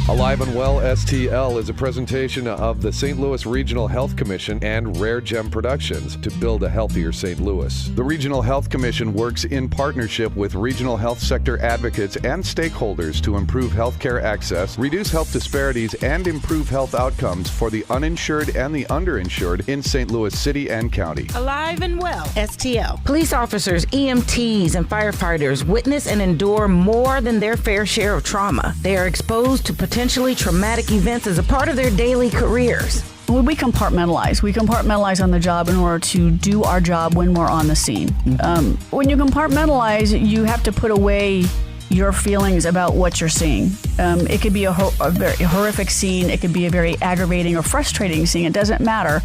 Alive and Well STL is a presentation of the St. Louis Regional Health Commission and Rare Gem Productions to build a healthier St. Louis. The Regional Health Commission works in partnership with regional health sector advocates and stakeholders to improve healthcare access, reduce health disparities, and improve health outcomes for the uninsured and the underinsured in St. Louis City and County. Alive and Well STL. Police officers, EMTs, and firefighters witness and endure more than their fair share of trauma. They are exposed to potentially traumatic events as a part of their daily careers. Well, we compartmentalize. We compartmentalize on the job in order to do our job when we're on the scene. When you compartmentalize, you have to put away your feelings about what you're seeing. It could be a very horrific scene. It could be a very aggravating or frustrating scene. It doesn't matter.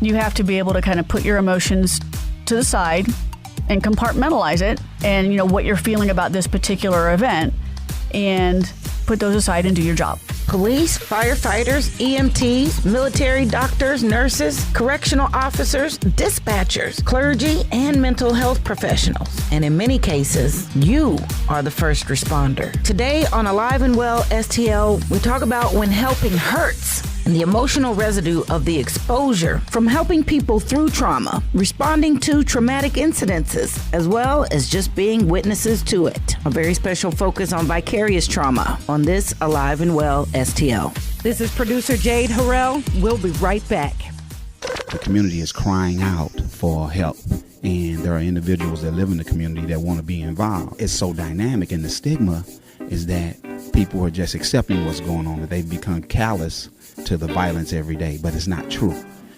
You have to be able to kind of put your emotions to the side and compartmentalize it and, what you're feeling about this particular event and put those aside and do your job. Police, firefighters, EMTs, military, doctors, nurses, correctional officers, dispatchers, clergy, and mental health professionals. And in many cases, you are the first responder. Today on Alive and Well STL, we talk about when helping hurts and the emotional residue of the exposure from helping people through trauma, responding to traumatic incidences, as well as just being witnesses to it. A very special focus on vicarious trauma on this Alive and Well STL. This is producer Jade Harrell. We'll be right back. The community is crying out for help, and there are individuals that live in the community that want to be involved. It's so dynamic, and the stigma is that people are just accepting what's going on, that they've become callous to the violence every day, but it's not true.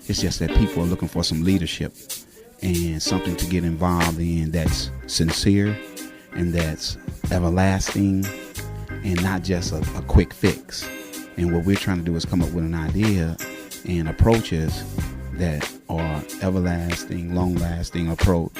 It's just that people are looking for some leadership and something to get involved in that's sincere and that's everlasting and not just a quick fix. And what we're trying to do is come up with an idea and approaches that are everlasting, long-lasting approach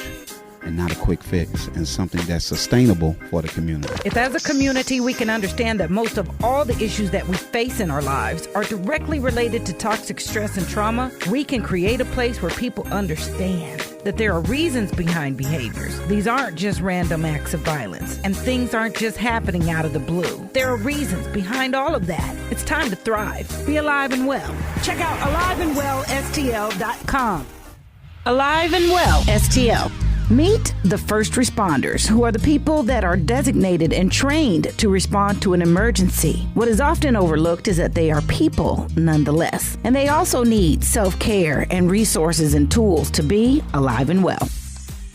and not a quick fix, and something that's sustainable for the community. If as a community we can understand that most of all the issues that we face in our lives are directly related to toxic stress and trauma, we can create a place where people understand that there are reasons behind behaviors. These aren't just random acts of violence, and things aren't just happening out of the blue. There are reasons behind all of that. It's time to thrive. Be alive and well. Check out aliveandwellstl.com. Alive and Well STL. Meet the first responders, who are the people that are designated and trained to respond to an emergency. What is often overlooked is that they are people nonetheless, and they also need self-care and resources and tools to be alive and well.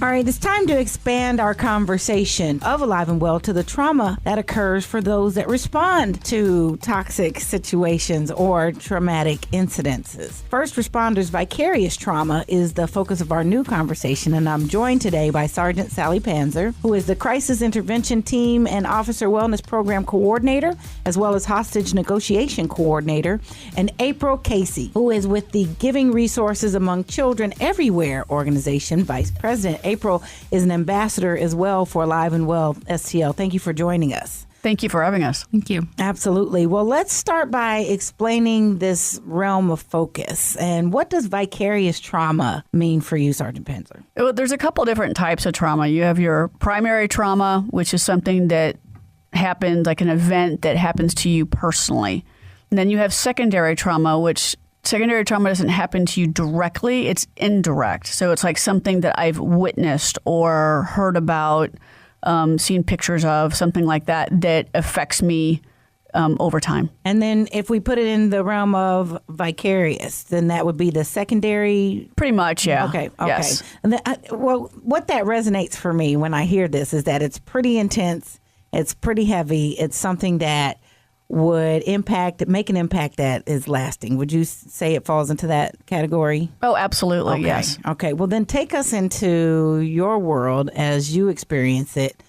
All right, it's time to expand our conversation of Alive and Well to the trauma that occurs for those that respond to toxic situations or traumatic incidences. First responders' vicarious trauma is the focus of our new conversation, and I'm joined today by Sergeant Sally Panzer, who is the Crisis Intervention Team and Officer Wellness Program Coordinator, as well as Hostage Negotiation Coordinator, and April Casey, who is with the Giving Resources Among Children Everywhere organization, Vice President. April is an ambassador as well for Alive and Well STL. Thank you for joining us. Thank you for having us. Thank you. Absolutely. Well, let's start by explaining this realm of focus. And what does vicarious trauma mean for you, Sergeant Panzer? Well, there's a couple different types of trauma. You have your primary trauma, which is something that happens, like an event that happens to you personally. And then you have secondary trauma, which secondary trauma doesn't happen to you directly, it's indirect. So it's like something that I've witnessed or heard about, seen pictures of, something like that, that affects me over time. And then if we put it in the realm of vicarious, then that would be the secondary? Pretty much, yeah. Okay. Yes. And then, well, what that resonates for me when I hear this is that it's pretty intense, it's pretty heavy, it's something that would make an impact that is lasting. Would you say it falls into that category? Oh, absolutely, okay. Yes. Okay, well then take us into your world as you experience it,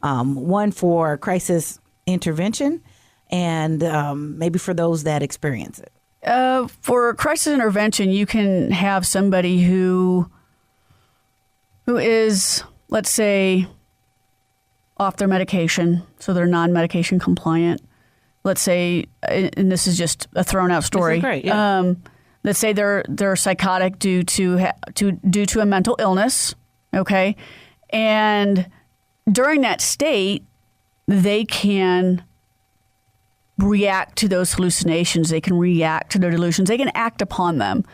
one for crisis intervention and maybe for those that experience it. For crisis intervention, you can have somebody who is, let's say, off their medication, so they're non-medication compliant. Let's say, and this is just a thrown out story. This is great, yeah. Let's say they're psychotic due to a mental illness, okay? And during that state, they can react to those hallucinations. They can react to their delusions. They can act upon them.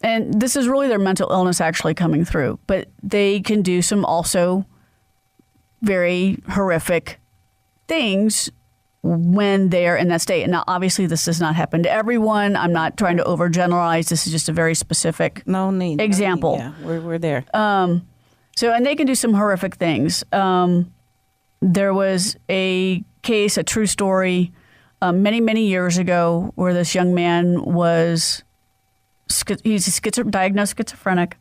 And this is really their mental illness actually coming through. But they can do some also very horrific things when they're in that state. And now, obviously, this does not happen to everyone. I'm not trying to overgeneralize. This is just a very specific example. Yeah, we're there. And they can do some horrific things. There was a case, a true story, many, many years ago where this young man was, he's diagnosed schizophrenic,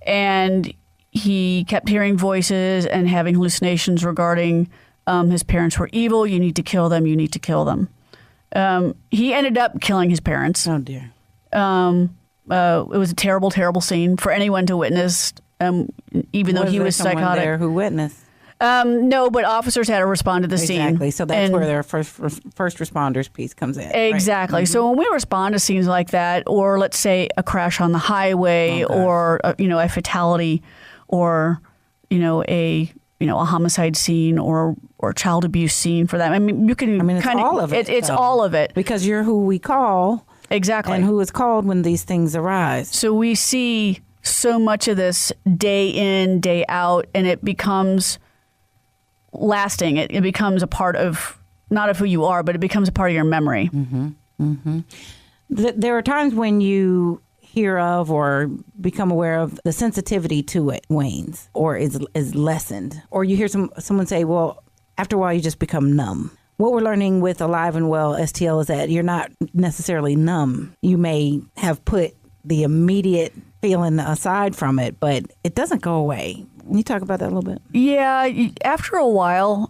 and he kept hearing voices and having hallucinations regarding his parents were evil. You need to kill them. You need to kill them. He ended up killing his parents. Oh, dear. It was a terrible, terrible scene for anyone to witness, even though he was psychotic. There who witnessed? No, but officers had to respond to the scene. Exactly. So that's where their first responders piece comes in. Exactly. Right? So when we respond to scenes like that, or let's say a crash on the highway, or a fatality, or a homicide scene, or child abuse scene for that. I mean, you can. It's all of it. It's all of it because you're who we call. Exactly. And who is called when these things arise. So we see so much of this day in, day out, and it becomes lasting. It becomes a part of, not of who you are, but it becomes a part of your memory. Mm-hmm. Mm-hmm. There are times when you hear of or become aware of the sensitivity to it wanes or is lessened. Or you hear someone say, well, after a while you just become numb. What we're learning with Alive and Well STL is that you're not necessarily numb. You may have put the immediate feeling aside from it, but it doesn't go away. Can you talk about that a little bit? Yeah. After a while,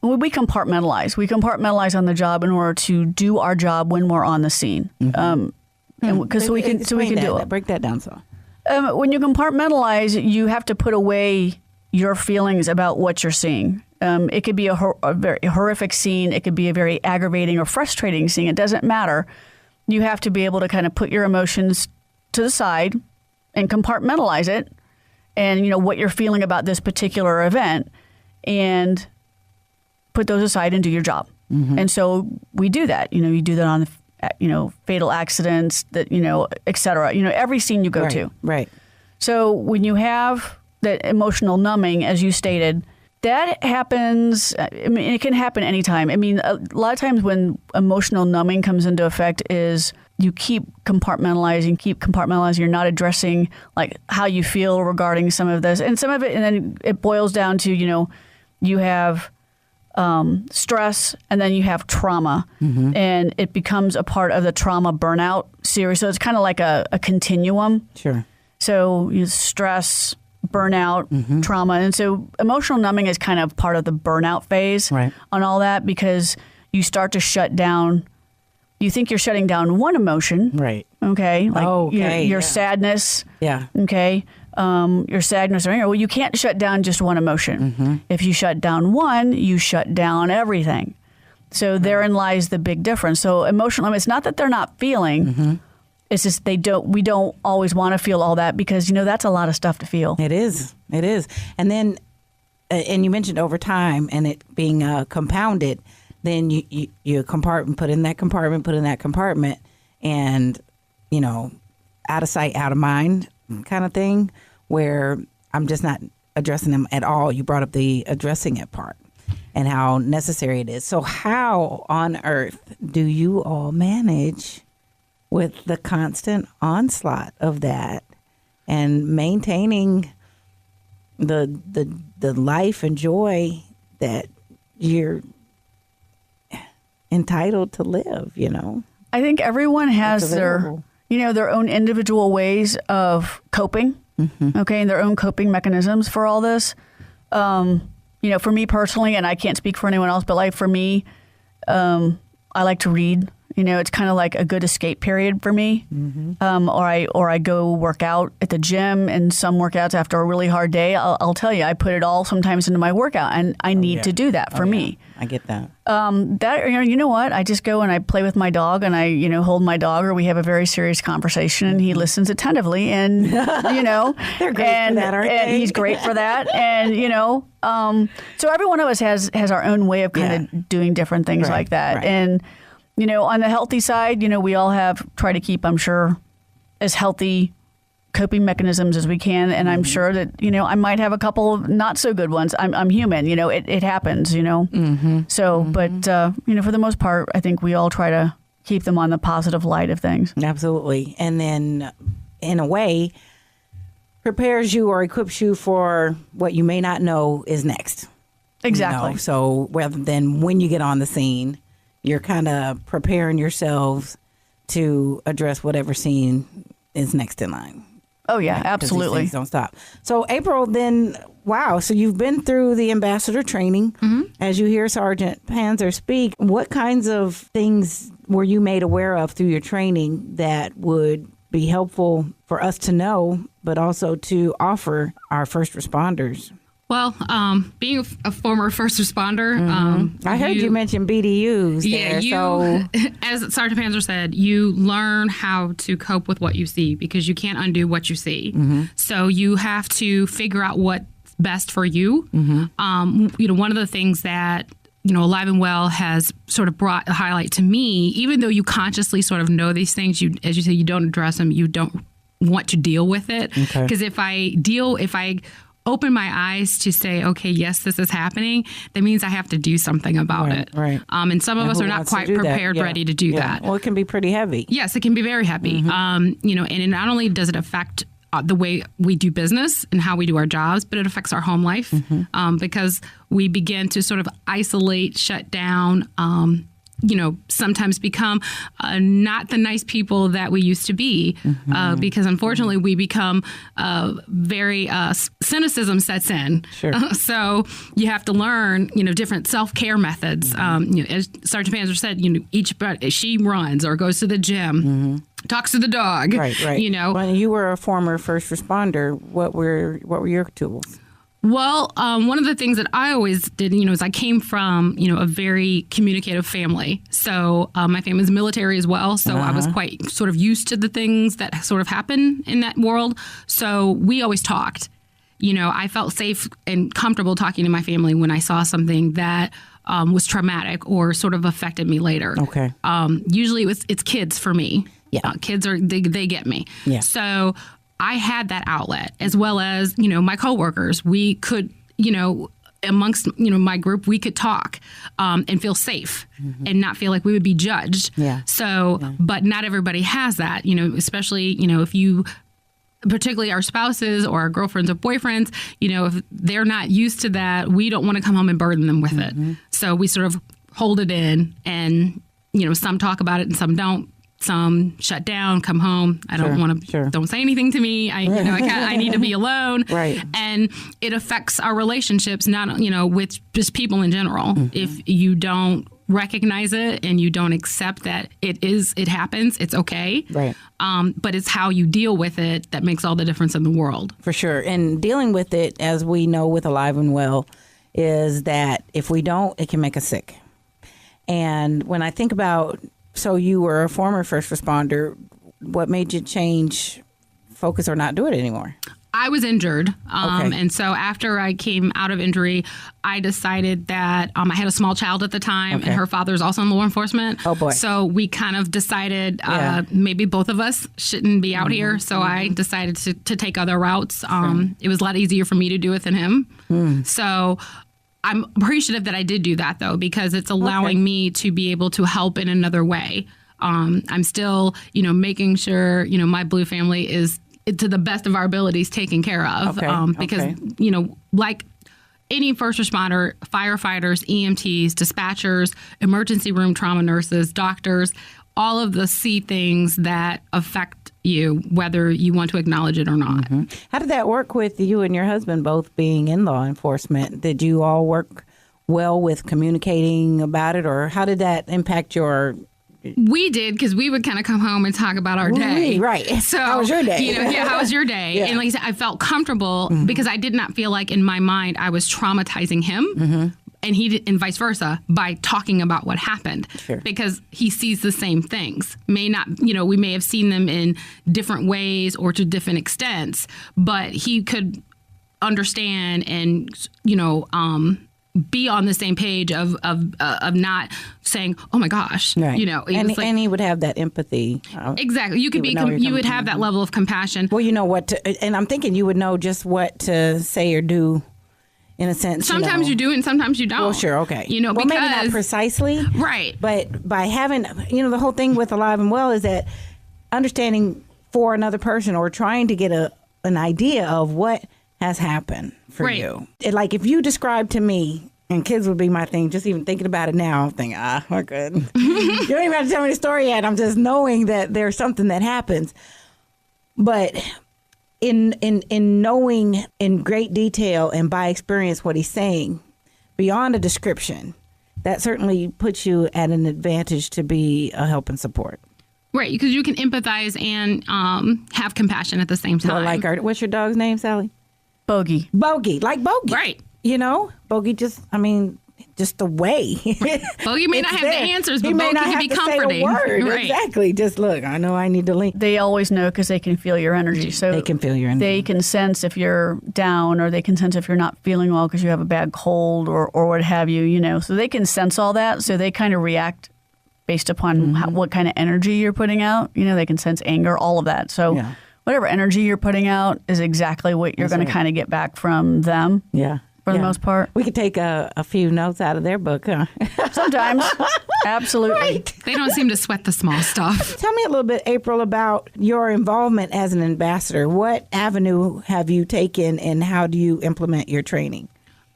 we compartmentalize. We compartmentalize on the job in order to do our job when we're on the scene. So we can do it. Break that down some. When you compartmentalize, you have to put away your feelings about what you're seeing. It could be a very horrific scene. It could be a very aggravating or frustrating scene. It doesn't matter. You have to be able to kind of put your emotions to the side and compartmentalize it, and what you're feeling about this particular event, and put those aside and do your job. Mm-hmm. And so we do that. You do that on fatal accidents, that et cetera. Every scene you go to. Right. So when you have that emotional numbing, as you stated, that happens. I mean, it can happen anytime. I mean, a lot of times when emotional numbing comes into effect is you keep compartmentalizing. You're not addressing like how you feel regarding some of this, and some of it, and then it boils down to you have stress, and then you have trauma, and it becomes a part of the trauma burnout series. So it's kind of like a continuum. Sure. So stress, burnout, trauma. And so emotional numbing is kind of part of the burnout phase on all that, because you start to shut down. You think you're shutting down one emotion. Right. Okay. Like your sadness. Yeah. Okay. Your sadness or anger. Well, you can't shut down just one emotion. Mm-hmm. If you shut down one, you shut down everything. So therein lies the big difference. So emotional, it's not that they're not feeling. Mm-hmm. It's just we don't always want to feel all that, because, that's a lot of stuff to feel. It is. And then, and you mentioned over time and it being compounded, then you put in that compartment, and, out of sight, out of mind kind of thing, where I'm just not addressing them at all. You brought up the addressing it part and how necessary it is. So how on earth do you all manage with the constant onslaught of that and maintaining the life and joy that you're entitled to live, I think everyone has their own individual ways of coping, okay, and their own coping mechanisms for all this. For me personally, and I can't speak for anyone else, but like for me, I like to read. You know, it's kind of like a good escape period for me. Or I go work out at the gym, and some workouts after a really hard day, I'll tell you, I put it all sometimes into my workout, and I need to do that for me. I get that. You know what? I just go and I play with my dog, and I, hold my dog, or we have a very serious conversation, and he listens attentively, and They're great for that, aren't and they? he's great for that, and so every one of us has our own way of kind of doing different things like that, right. and on the healthy side, we all try to keep, I'm sure, as healthy coping mechanisms as we can, and I'm sure that I might have a couple of not so good ones. I'm human, it happens, So, but for the most part, I think we all try to keep them on the positive light of things. Absolutely, and then in a way, prepares you or equips you for what you may not know is next. Exactly. So rather than when you get on the scene, you're kind of preparing yourselves to address whatever scene is next in line. Oh yeah, Right? 'Cause these absolutely. things don't stop. So April, then, wow. So you've been through the ambassador training. As you hear Sergeant Panzer speak, what kinds of things were you made aware of through your training that would be helpful for us to know, but also to offer our first responders? Well, being a former first responder, I heard you mention BDUs there. So as Sergeant Panzer said, you learn how to cope with what you see because you can't undo what you see. So you have to figure out what's best for you. One of the things that Alive and Well has sort of brought a highlight to me, even though you consciously sort of know these things, as you say, you don't address them, you don't want to deal with it. Because if I open my eyes to say, okay, yes, this is happening, that means I have to do something about it. Right. And some of us who are not wants to quite do that? prepared, Yeah. ready to do Yeah. that. Well, it can be pretty heavy. Yes, it can be very heavy. And it not only does it affect the way we do business and how we do our jobs, but it affects our home life because we begin to sort of isolate, shut down, sometimes become not the nice people that we used to be because unfortunately we become very cynicism sets in. Sure. So you have to learn, different self-care methods. As Sergeant Panzer said, she runs or goes to the gym, talks to the dog. Right. When you were a former first responder, what were your tools? Well, one of the things that I always did, is I came from, a very communicative family. So my family is military as well. So I was quite sort of used to the things that sort of happen in that world. So we always talked. I felt safe and comfortable talking to my family when I saw something that was traumatic or sort of affected me later. Okay. Usually it's kids for me. Yeah. Kids they get me. Yeah. So I had that outlet as well as, my coworkers. We could, amongst, my group, we could talk and feel safe and not feel like we would be judged. Yeah. So, but not everybody has that, especially, if you, particularly our spouses or our girlfriends or boyfriends, if they're not used to that, we don't want to come home and burden them with it. So we sort of hold it in and, some talk about it and some don't. Some shut down, come home. I don't want to. Don't say anything to me. I need to be alone. Right. And it affects our relationships, not with just people in general. If you don't recognize it and you don't accept that it happens, it's okay. Right. But it's how you deal with it that makes all the difference in the world. For sure. And dealing with it, as we know with Alive and Well, is that if we don't, it can make us sick. And when I think about, so you were a former first responder, what made you change focus or not do it anymore? I was injured. Okay. And so after I came out of injury, I decided that I had a small child at the time and her father's also in law enforcement. Oh, boy. So we kind of decided maybe both of us shouldn't be out here. So I decided to take other routes. It was a lot easier for me to do it than him. So I'm appreciative that I did do that, though, because it's allowing me to be able to help in another way. I'm still, making sure, my Blue family is, to the best of our abilities, taken care of. Because, like any first responder, firefighters, EMTs, dispatchers, emergency room trauma nurses, doctors, all of the see things that affect you, whether you want to acknowledge it or not. How did that work with you and your husband both being in law enforcement? Did you all work well with communicating about it, or how did that impact your We did, because we would kind of come home and talk about our day. Right. So how was your day? How was your day? Yeah. And like I said, I felt comfortable because I did not feel like in my mind I was traumatizing him. And and vice versa, by talking about what happened. Sure. Because he sees the same things. We may have seen them in different ways or to different extents, but he could understand and, be on the same page of not saying, oh my gosh, Right. and he would have that empathy. Exactly. You would have that level of compassion. Well, you know what and I'm thinking you would know just what to say or do. In a sense, sometimes you do and sometimes you don't. Well, sure, okay. Because maybe not precisely, right? But by having, the whole thing with Alive and Well is that understanding for another person or trying to get an idea of what has happened for you. Like if you describe to me, and kids would be my thing. Just even thinking about it now, I'm thinking, we're good. You don't even have to tell me the story yet. I'm just knowing that there's something that happens, but. In knowing in great detail and by experience what he's saying, beyond a description, that certainly puts you at an advantage to be a help and support. Right, because you can empathize and have compassion at the same time. So like what's your dog's name, Sally? Bogey. Bogey, like Bogey. Right. Bogey just the way. Bogey may not have the answers, but Bogey can be comforting. Say a word. Right. Exactly. Just look, I know I need to lean. They always know because they can feel your energy. So they can feel your energy. They can sense if you're down, or they can sense if you're not feeling well because you have a bad cold or what have you. So they can sense all that. So they kind of react based upon what kind of energy you're putting out. They can sense anger, all of that. So whatever energy you're putting out is exactly what you're going to kind of get back from them. Yeah. For the most part. We could take a few notes out of their book, huh? Sometimes. Absolutely. Right. They don't seem to sweat the small stuff. Tell me a little bit, April, about your involvement as an ambassador. What avenue have you taken and how do you implement your training?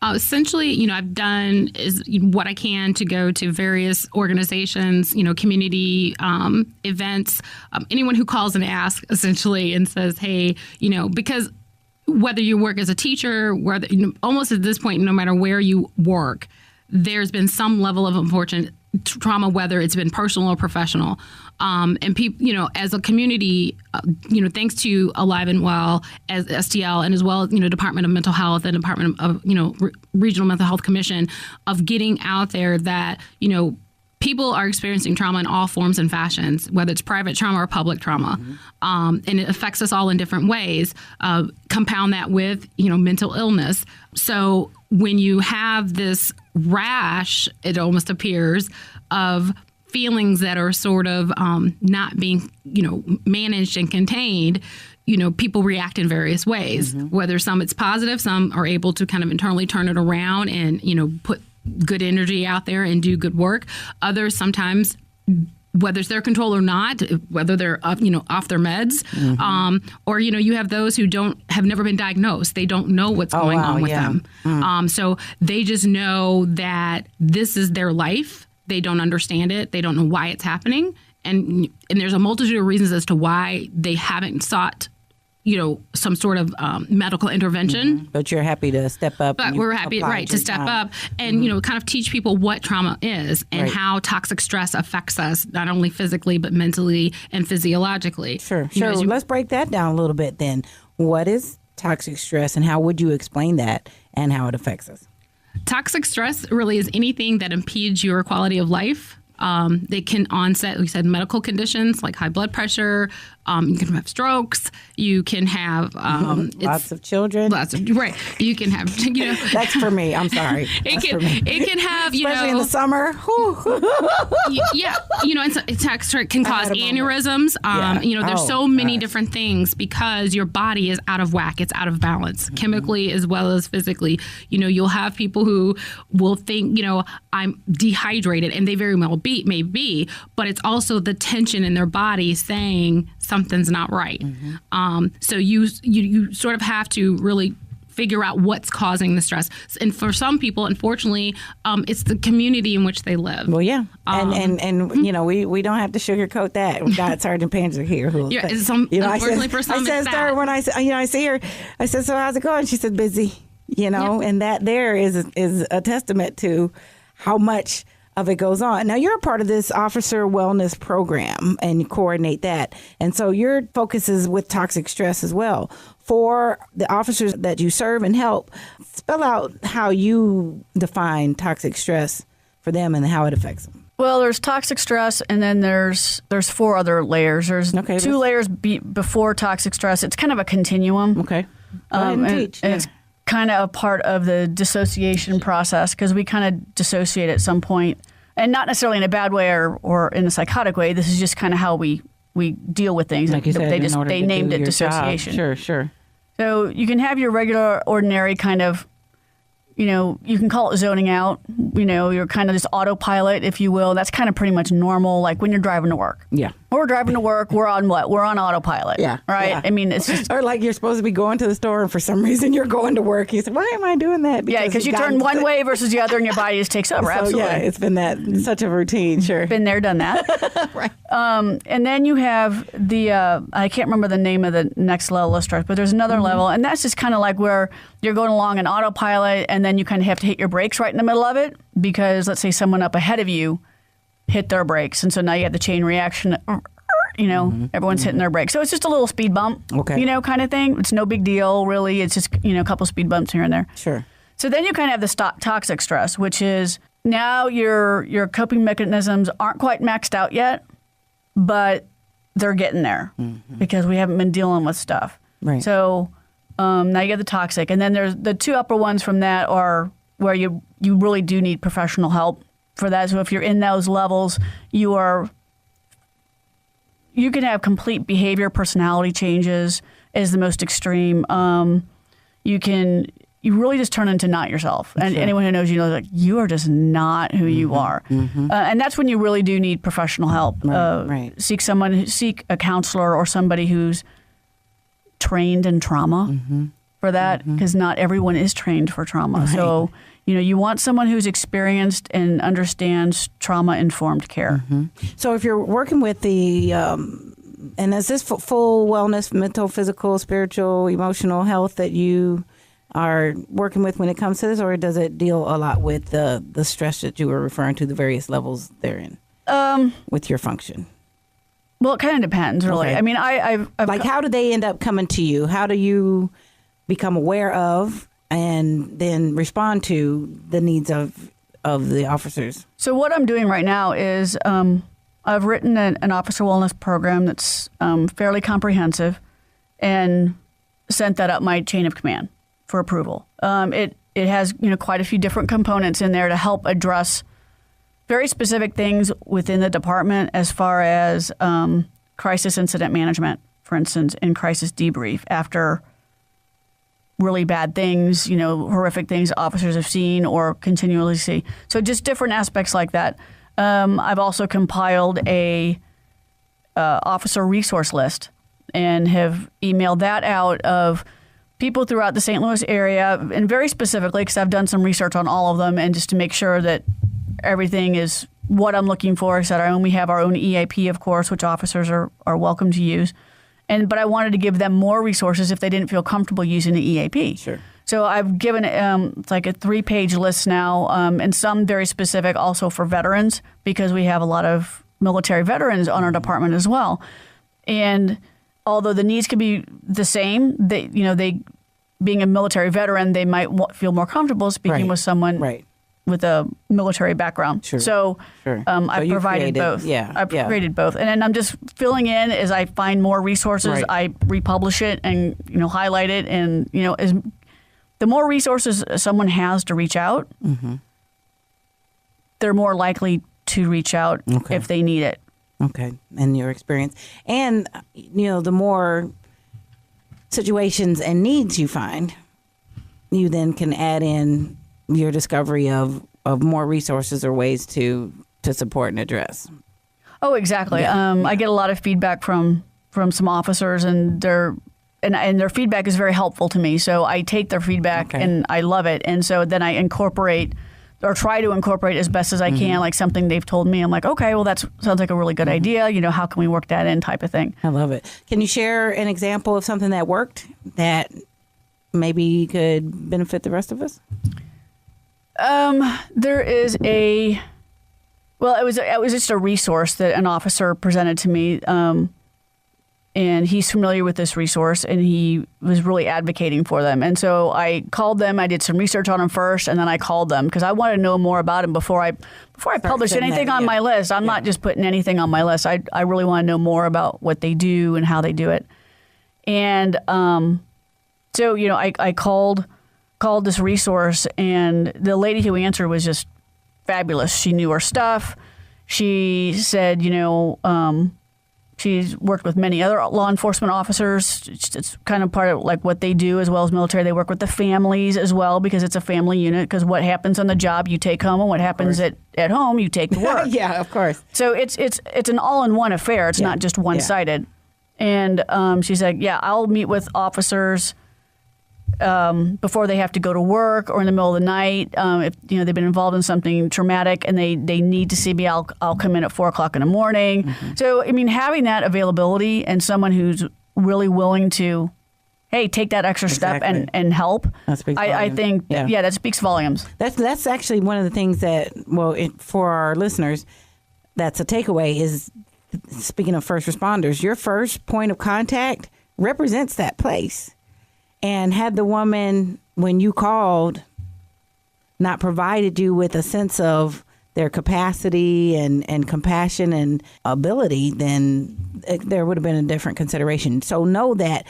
Essentially, I've done is what I can to go to various organizations, community events, anyone who calls and asks, essentially, and says, hey, because whether you work as a teacher, whether almost at this point, no matter where you work, there's been some level of unfortunate trauma, whether it's been personal or professional. And people, as a community, thanks to Alive and Well, as STL, and as well as, Department of Mental Health and Department of, Regional Mental Health Commission, of getting out there that, people are experiencing trauma in all forms and fashions, whether it's private trauma or public trauma. And it affects us all in different ways. Compound that with, mental illness. So when you have this rash, it almost appears, of feelings that are sort of not being, managed and contained, people react in various ways. Whether some it's positive, some are able to kind of internally turn it around and, put good energy out there and do good work. Others sometimes, whether it's their control or not, whether they're off their meds, or you have those who have never been diagnosed. They don't know what's going on with them. So they just know that this is their life. They don't understand it. They don't know why it's happening, and there's a multitude of reasons as to why they haven't sought some sort of medical intervention. But you're happy to step up. But we're happy, to step up and, kind of teach people what trauma is and how toxic stress affects us, not only physically, but mentally and physiologically. Sure. Let's break that down a little bit then. What is toxic stress and how would you explain that and how it affects us? Toxic stress really is anything that impedes your quality of life. They can onset, we said, medical conditions like high blood pressure. You can have strokes. You can have lots of children. Right. You can have, That's for me. I'm sorry. It can have, especially in the summer. And toxic stress can cause aneurysms. There's so many different things because your body is out of whack. It's out of balance, chemically as well as physically. You'll have people who will think, I'm dehydrated, and they very well may be, but it's also the tension in their body saying something's not right. So you sort of have to really figure out what's causing the stress. And for some people, unfortunately, it's the community in which they live. Well, yeah. We don't have to sugarcoat that. We got Sergeant Panzer here. Unfortunately for some, I said, Star, when I see her, I said, so how's it going? She said, busy, and that there is a testament to how much of it goes on. Now, you're a part of this officer wellness program and you coordinate that. And so your focus is with toxic stress as well. For the officers that you serve and help, spell out how you define toxic stress for them and how it affects them. Well, there's toxic stress, and then there's 4 other layers. There's 2 layers before toxic stress. It's kind of a continuum. Okay. Go ahead and teach. And it's kind of a part of the dissociation process, because we kind of dissociate at some point, and not necessarily in a bad way or in a psychotic way. This is just kind of how we deal with things. Like you said, they named it dissociation. Job. Sure. So you can have your regular, ordinary kind of, you can call it zoning out. You're kind of this autopilot, if you will. That's kind of pretty much normal, like when you're driving to work. Yeah. When we're driving to work, we're on what? We're on autopilot. Yeah. Right? Yeah. I mean, it's just... Or like you're supposed to be going to the store and for some reason you're going to work. You say, why am I doing that? Because you turn one way versus the other and your body just takes over. So, absolutely. Yeah, it's been such a routine, sure. Been there, done that. Right. And then you have the, I can't remember the name of the next level of stress, but there's another level. And that's just kind of like where you're going along in autopilot and then you kind of have to hit your brakes right in the middle of it, because let's say someone up ahead of you hit their brakes. And so now you have the chain reaction, everyone's hitting their brakes. So it's just a little speed bump, kind of thing. It's no big deal, really. It's just, a couple speed bumps here and there. Sure. So then you kind of have the toxic stress, which is now your coping mechanisms aren't quite maxed out yet, but they're getting there because we haven't been dealing with stuff. Right. So now you get the toxic. And then there's the 2 upper ones from that are where you really do need professional help for that. So if you're in those levels, you can have complete behavior, personality changes is the most extreme. You really just turn into not yourself. And anyone who knows you knows, like, you are just not who you are. And that's when you really do need professional help. Right. Seek a counselor or somebody who's trained in trauma for that, because not everyone is trained for trauma. Right. So, you want someone who's experienced and understands trauma-informed care. So if you're working with the, and is this full wellness, mental, physical, spiritual, emotional health that you are working with when it comes to this, or does it deal a lot with the stress that you were referring to, the various levels therein with your function? Well, it kind of depends, really. Okay. I mean, I've like, how do they end up coming to you? How do you become aware of and then respond to the needs of the officers? So what I'm doing right now is I've written an officer wellness program that's fairly comprehensive and sent that up my chain of command for approval. It has quite a few different components in there to help address very specific things within the department, as far as crisis incident management, for instance, in crisis debrief after really bad things, horrific things officers have seen or continually see. So just different aspects like that. I've also compiled a officer resource list and have emailed that out of people throughout the St. Louis area, and very specifically because I've done some research on all of them, and just to make sure that everything is what I'm looking for, et cetera. And we have our own EAP, of course, which officers are welcome to use. But I wanted to give them more resources if they didn't feel comfortable using the EAP. Sure. So I've given it's like a 3-page list now, and some very specific also for veterans, because we have a lot of military veterans on our department as well. And although the needs could be the same, they being a military veteran, they might feel more comfortable speaking with someone with a military background. Sure. So I've provided both. I've created both. And then I'm just filling in as I find more resources. Right. I republish it and highlight it. And the more resources someone has to reach out, they're more likely to reach out if they need it. Okay, in your experience. And, the more situations and needs you find, you then can add in your discovery of more resources or ways to support and address. Oh, exactly. I get a lot of feedback from some officers, and their feedback is very helpful to me. So I take their feedback and I love it. And so then I incorporate or try to incorporate as best as I can, like something they've told me. I'm like, okay, well, that sounds like a really good idea. How can we work that in, type of thing. I love it. Can you share an example of something that worked that maybe could benefit the rest of us? There is a Well, it was just a resource that an officer presented to me, and he's familiar with this resource, and he was really advocating for them. And so I called them. I did some research on them first, and then I called them because I wanted to know more about them before I publish anything on my list. I'm not just putting anything on my list. I really want to know more about what they do and how they do it. And so I called this resource, and the lady who answered was just fabulous. She knew her stuff. She said, she's worked with many other law enforcement officers. It's kind of part of like what they do as well as military. They work with the families as well because it's a family unit. Because what happens on the job, you take home, and what happens at home, you take to work. Yeah, of course. So it's an all-in-one affair. It's not just one-sided. And she's like, yeah, I'll meet with officers before they have to go to work or in the middle of the night. If they've been involved in something traumatic and they need to see me, I'll come in at 4:00 in the morning. Mm-hmm. So having that availability and someone who's really willing to, hey, take that extra step and help. That speaks I think that speaks volumes. That's actually one of the things that for our listeners, that's a takeaway is. Speaking of first responders, your first point of contact represents that place. And had the woman, when you called, not provided you with a sense of their capacity and compassion and ability, then there would have been a different consideration. So know that,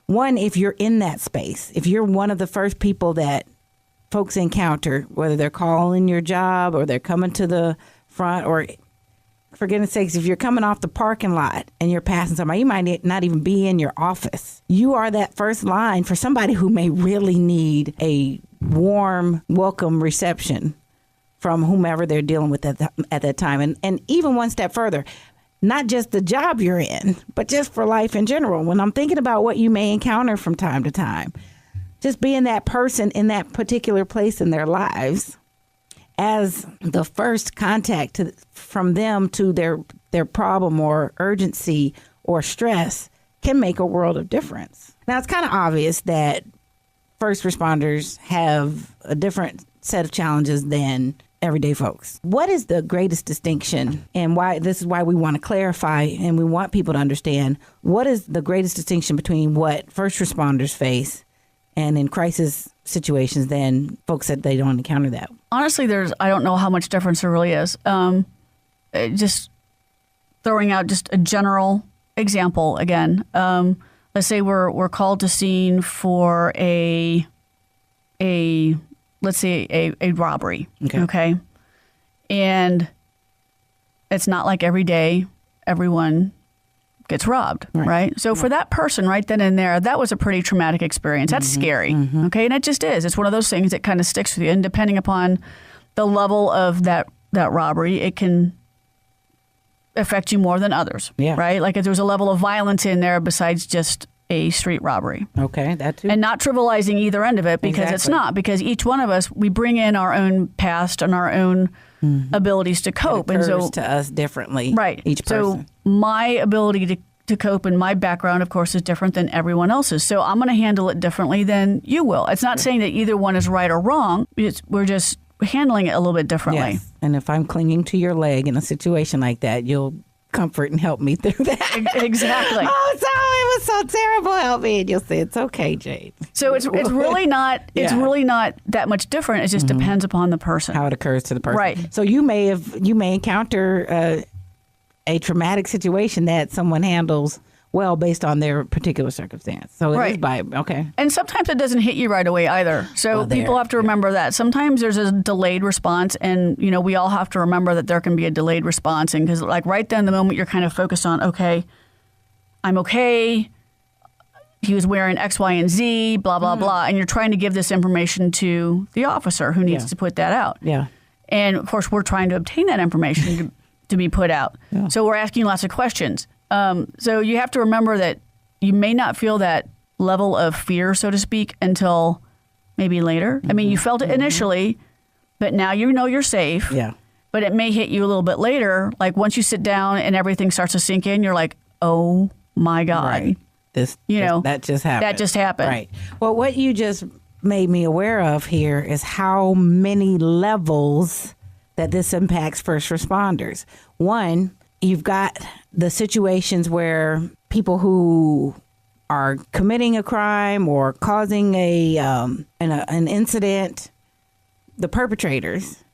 one, if you're in that space, if you're one of the first people that folks encounter, whether they're calling your job or they're coming to the front, or for goodness sakes, if you're coming off the parking lot and you're passing somebody, you might not even be in your office. You are that first line for somebody who may really need a warm, welcome reception from whomever they're dealing with at that time. And even one step further, not just the job you're in, but just for life in general. When I'm thinking about what you may encounter from time to time, just being that person in that particular place in their lives as the first contact from them to their problem or urgency or stress can make a world of difference. Now, it's kind of obvious that first responders have a different set of challenges than everyday folks. What is the greatest distinction, and why? This is why we want to clarify and we want people to understand what is the greatest distinction between what first responders face and in crisis situations than folks that they don't encounter that. Honestly, I don't know how much difference there really is. Just throwing out just a general example again. Let's say we're called to scene for a robbery. Okay. And it's not like every day everyone gets robbed, right? So for that person right then and there, that was a pretty traumatic experience. That's scary, okay? And it just is. It's one of those things that kind of sticks with you. And depending upon the level of that robbery, it can affect you more than others, right? Like if there was a level of violence in there besides just a street robbery. Okay, that too. And not trivializing either end of it because it's not. Because each one of us, we bring in our own past and our own abilities to cope. It occurs and so to us differently, right? Each person. So my ability to cope and my background, of course, is different than everyone else's. So I'm going to handle it differently than you will. It's not saying that either one is right or wrong. We're just handling it a little bit differently. Yes. And if I'm clinging to your leg in a situation like that, you'll comfort and help me through that. Exactly. Oh, so it was so terrible. Help me. And you'll say, it's okay, Jade. So it's really not really not that much different. It just depends upon the person. How it occurs to the person. Right. So you may encounter a traumatic situation that someone handles well based on their particular circumstance. So it is okay. And sometimes it doesn't hit you right away either. So people have to remember that. Sometimes there's a delayed response, and we all have to remember that there can be a delayed response. And because like right then, the moment you're kind of focused on, okay, I'm okay. He was wearing X, Y, and Z, blah, blah, blah. And you're trying to give this information to the officer who needs to put that out. Yeah. And of course, we're trying to obtain that information to be put out. Yeah. So we're asking lots of questions. So you have to remember that you may not feel that level of fear, so to speak, until maybe later. I mean, you felt it initially, but now you know you're safe. Yeah. But it may hit you a little bit later. Like once you sit down and everything starts to sink in, you're like, oh my God. Right. That just happened. That just happened. Right. Well, what you just made me aware of here is how many levels that this impacts first responders. One, you've got the situations where people who are committing a crime or causing an incident, the perpetrators,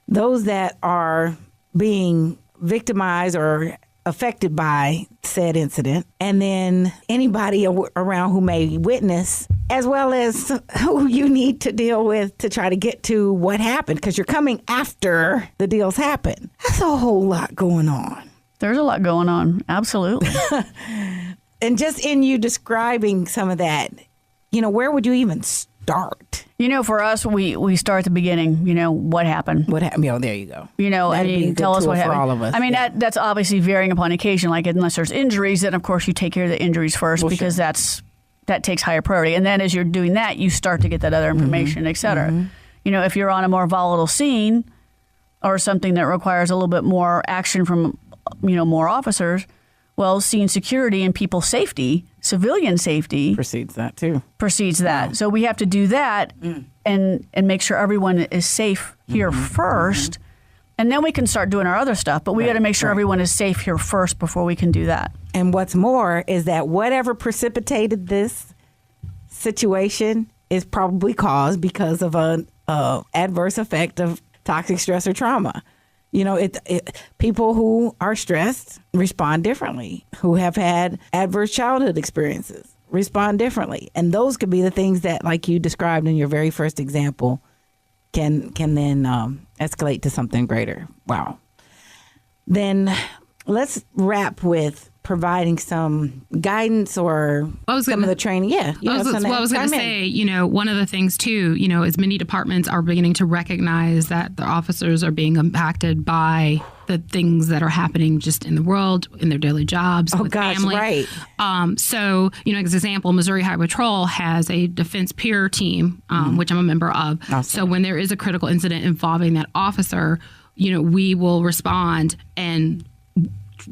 those that are being victimized or affected by said incident, and then anybody around who may witness, as well as who you need to deal with to try to get to what happened, because you're coming after the deals happen. That's a whole lot going on. There's a lot going on. Absolutely. And just in you describing some of that, where would you even start? For us, we start at the beginning. What happened? What happened? There you go. And you tell us what happened. For all of us. I mean, that's obviously varying upon occasion. Like, unless there's injuries, then of course you take care of the injuries first, because sure. that takes higher priority. And then as you're doing that, you start to get that other information, et cetera. If you're on a more volatile scene or something that requires a little bit more action from, more officers, well, scene security and people safety, civilian safety precedes that too. Wow. So we have to do that and make sure everyone is safe here first. And then we can start doing our other stuff. But we got to make sure everyone is safe here first before we can do that. And what's more is that whatever precipitated this situation is probably caused because of an adverse effect of toxic stress or trauma. People who are stressed respond differently, who have had adverse childhood experiences respond differently. And those could be the things that, like you described in your very first example, can then escalate to something greater. Wow. Then let's wrap with providing some guidance or some of the training. Yeah. I was going to say, one of the things too, is many departments are beginning to recognize that the officers are being impacted by the things that are happening just in the world, in their daily jobs, with family. Right. So, as an example, Missouri Highway Patrol has a defense peer team, which I'm a member of. Awesome. So when there is a critical incident involving that officer, we will respond and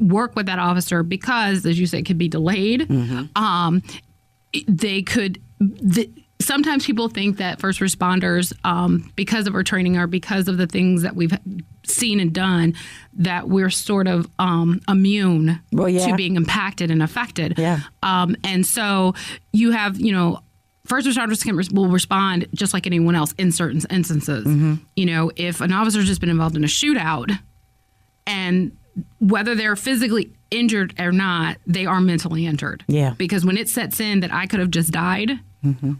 work with that officer, because, as you said, it could be delayed. They could. Sometimes people think that first responders, because of our training or because of the things that we've seen and done, that we're sort of immune to being impacted and affected. Yeah. And so you have, first responders will respond just like anyone else in certain instances. If an officer's just been involved in a shootout, and whether they're physically injured or not, they are mentally injured. Yeah. Because when it sets in that I could have just died,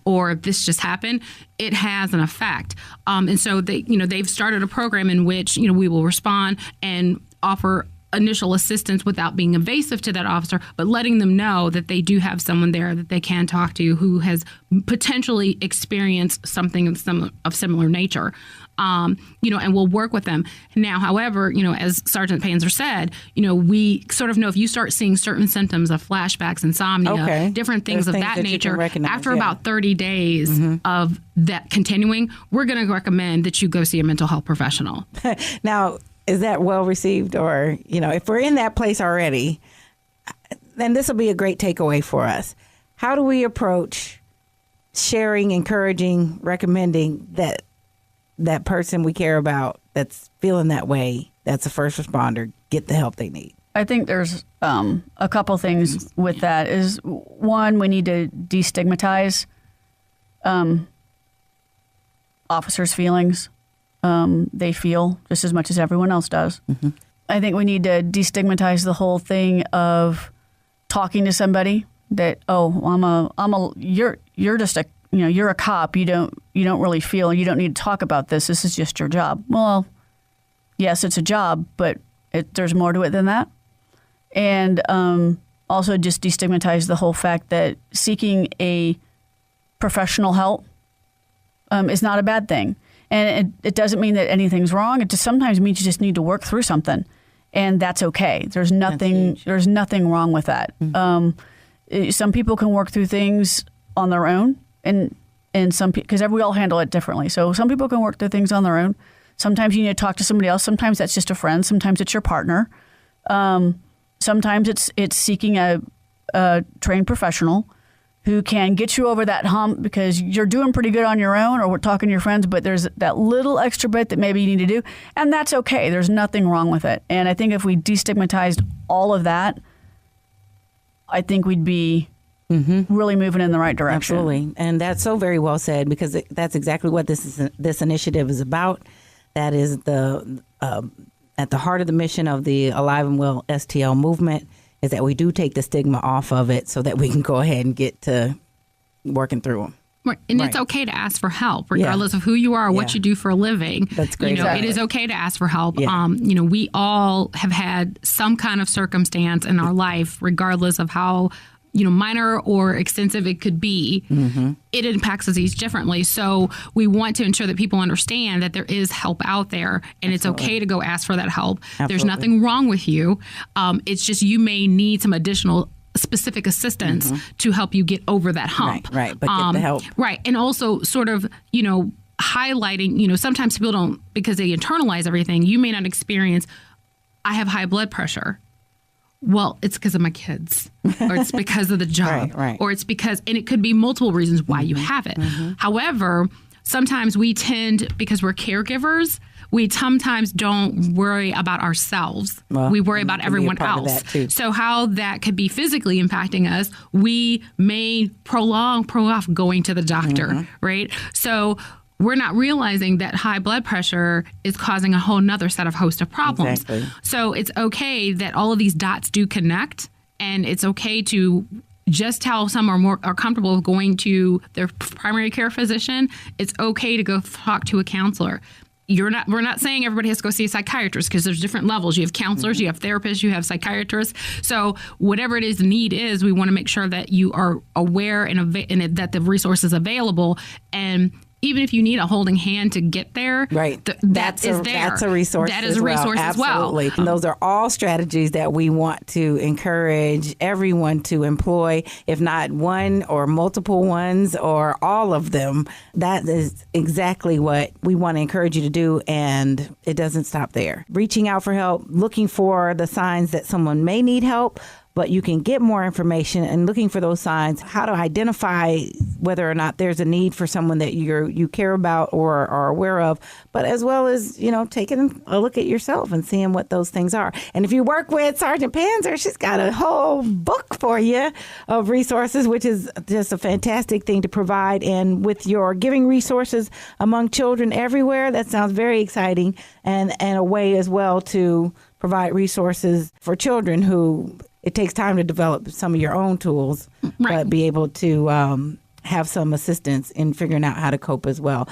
or if this just happened, it has an effect. And so they've started a program in which, we will respond and offer initial assistance without being invasive to that officer, but letting them know that they do have someone there that they can talk to who has potentially experienced something of similar nature. And we'll work with them. Now, however, as Sergeant Panzer said, we sort of know if you start seeing certain symptoms of flashbacks, insomnia, different things of that nature, after about 30 days of that continuing, we're going to recommend that you go see a mental health professional. Now, is that well received? Or, if we're in that place already, then this will be a great takeaway for us. How do we approach sharing, encouraging, recommending that person we care about that's feeling that way, that's a first responder, get the help they need? I think there's a couple things with that. Is one, we need to destigmatize officers' feelings. They feel just as much as everyone else does. I think we need to destigmatize the whole thing of talking to somebody that, you're just a, you're a cop. You don't really feel, you don't need to talk about this. This is just your job. Well, yes, it's a job, but there's more to it than that. And also just destigmatize the whole fact that seeking a professional help is not a bad thing. And it doesn't mean that anything's wrong. It just sometimes means you just need to work through something, and that's okay. There's nothing wrong with that. Some people can work through things on their own, and some because we all handle it differently. So some people can work through things on their own. Sometimes you need to talk to somebody else. Sometimes that's just a friend. Sometimes it's your partner. Sometimes it's seeking a trained professional who can get you over that hump because you're doing pretty good on your own or we're talking to your friends, but there's that little extra bit that maybe you need to do. And that's okay. There's nothing wrong with it. And I think if we destigmatized all of that, I think we'd be really moving in the right direction. Absolutely. And that's so very well said, because that's exactly what this initiative is about. That is the at the heart of the mission of the Alive and Well STL movement, is that we do take the stigma off of it so that we can go ahead and get to working through them. Right. And it's okay to ask for help, regardless of who you are or what you do for a living. That's great. It is okay to ask for help. Yeah. We all have had some kind of circumstance in our life, regardless of how minor or extensive it could be. It impacts us each differently. So we want to ensure that people understand that there is help out there, and it's okay to go ask for that help. There's nothing wrong with you. It's just you may need some additional specific assistance to help you get over that hump. Right. But get the help. Right. And also sort of, highlighting, sometimes people don't, because they internalize everything, you may not experience, I have high blood pressure. Well, it's because of my kids, or it's because of the job, or it's because, and it could be multiple reasons why you have it. However, sometimes we tend, because we're caregivers, we sometimes don't worry about ourselves. We worry about everyone else. So how that could be physically impacting us, we may prolong going to the doctor, right? So we're not realizing that high blood pressure is causing a whole nother set of host of problems. So it's okay that all of these dots do connect, and it's okay to just how some are comfortable with going to their primary care physician. It's okay to go talk to a counselor. We're not saying everybody has to go see a psychiatrist, because there's different levels. You have counselors, you have therapists, you have psychiatrists. So whatever it is the need is, we want to make sure that you are aware and that the resource is available. And even if you need a holding hand to get there, that's a resource. That is a resource as well. Absolutely. And those are all strategies that we want to encourage everyone to employ, if not one or multiple ones or all of them. That is exactly what we want to encourage you to do, and it doesn't stop there. Reaching out for help, looking for the signs that someone may need help, but you can get more information and looking for those signs, how to identify whether or not there's a need for someone that you care about or are aware of, but as well as, taking a look at yourself and seeing what those things are. And if you work with Sergeant Panzer, she's got a whole book for you of resources, which is just a fantastic thing to provide. And with your giving resources among children everywhere, that sounds very exciting, and a way as well to provide resources for children who it takes time to develop some of your own tools, but be able to have some assistance in figuring out how to cope as well.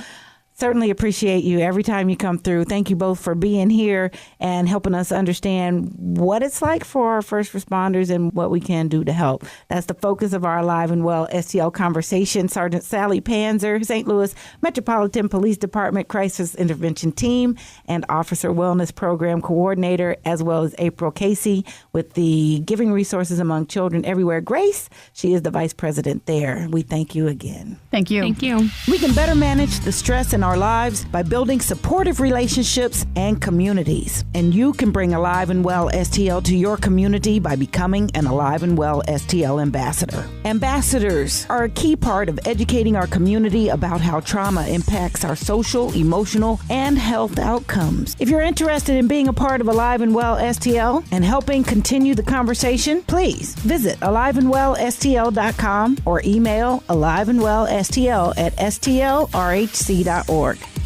Certainly appreciate you every time you come through. Thank you both for being here and helping us understand what it's like for our first responders and what we can do to help. That's the focus of our Alive and Well STL conversation. Sergeant Sally Panzer, St. Louis Metropolitan Police Department Crisis Intervention Team and Officer Wellness Program Coordinator, as well as April Casey with the Giving Resources Among Children Everywhere. Grace, she is the Vice President there. We thank you again. Thank you. Thank you. We can better manage the stress in our lives by building supportive relationships and communities. And you can bring Alive and Well STL to your community by becoming an Alive and Well STL ambassador. Ambassadors are a key part of educating our community about how trauma impacts our social, emotional, and health outcomes. If you're interested in being a part of Alive and Well STL and helping continue the conversation, please visit aliveandwellstl.com or email aliveandwellstl@stlrhc.org.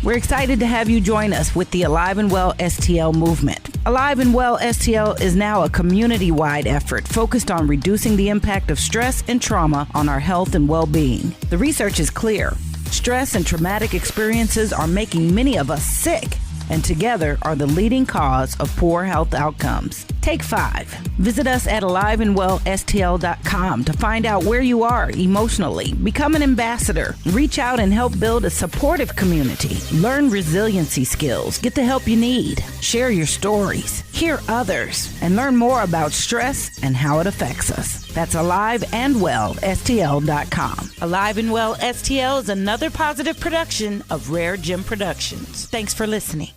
We're excited to have you join us with the Alive and Well STL movement. Alive and Well STL is now a community-wide effort focused on reducing the impact of stress and trauma on our health and well-being. The research is clear. Stress and traumatic experiences are making many of us sick, and together are the leading cause of poor health outcomes. Take 5. Visit us at aliveandwellstl.com to find out where you are emotionally. Become an ambassador. Reach out and help build a supportive community. Learn resiliency skills. Get the help you need. Share your stories. Hear others. And learn more about stress and how it affects us. That's aliveandwellstl.com. Alive and Well STL is another positive production of Rare Gem Productions. Thanks for listening.